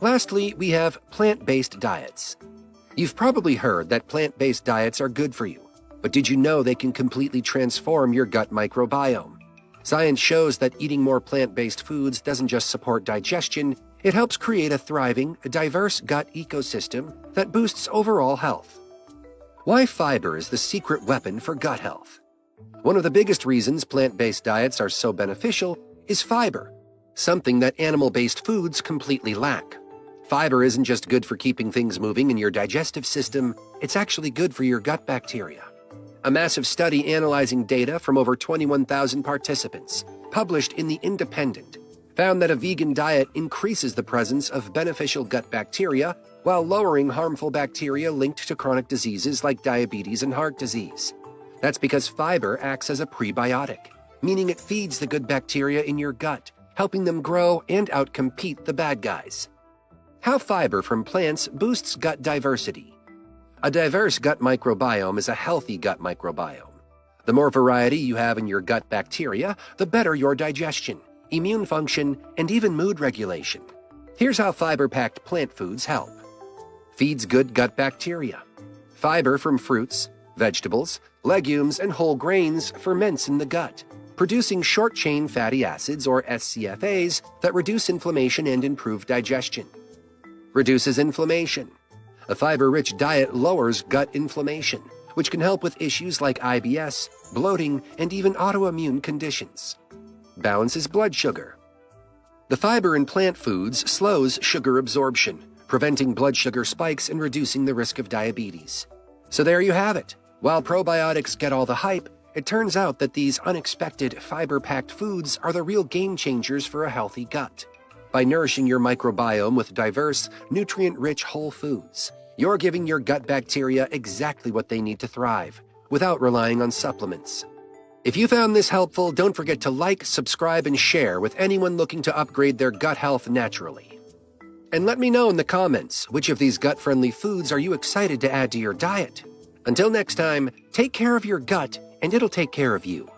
Lastly, we have plant-based diets. You've probably heard that plant-based diets are good for you, but did you know they can completely transform your gut microbiome? Science shows that eating more plant-based foods doesn't just support digestion, it helps create a thriving, diverse gut ecosystem that boosts overall health. Why fiber is the secret weapon for gut health? One of the biggest reasons plant-based diets are so beneficial is fiber, something that animal-based foods completely lack. Fiber isn't just good for keeping things moving in your digestive system, it's actually good for your gut bacteria. A massive study analyzing data from over 21,000 participants, published in The Independent, found that a vegan diet increases the presence of beneficial gut bacteria while lowering harmful bacteria linked to chronic diseases like diabetes and heart disease. That's because fiber acts as a prebiotic, meaning it feeds the good bacteria in your gut, helping them grow and outcompete the bad guys. How fiber from plants boosts gut diversity. A diverse gut microbiome is a healthy gut microbiome. The more variety you have in your gut bacteria, the better your digestion, immune function, and even mood regulation. Here's how fiber-packed plant foods help. Feeds good gut bacteria. Fiber from fruits, vegetables, legumes, and whole grains ferments in the gut, producing short-chain fatty acids, or SCFAs, that reduce inflammation and improve digestion. Reduces inflammation. A fiber-rich diet lowers gut inflammation, which can help with issues like IBS, bloating, and even autoimmune conditions. Balances blood sugar. The fiber in plant foods slows sugar absorption, preventing blood sugar spikes and reducing the risk of diabetes. So there you have it. While probiotics get all the hype, it turns out that these unexpected fiber-packed foods are the real game changers for a healthy gut. By nourishing your microbiome with diverse, nutrient-rich whole foods, you're giving your gut bacteria exactly what they need to thrive, without relying on supplements. If you found this helpful, don't forget to like, subscribe, and share with anyone looking to upgrade their gut health naturally. And let me know in the comments, which of these gut-friendly foods are you excited to add to your diet? Until next time, take care of your gut, and it'll take care of you.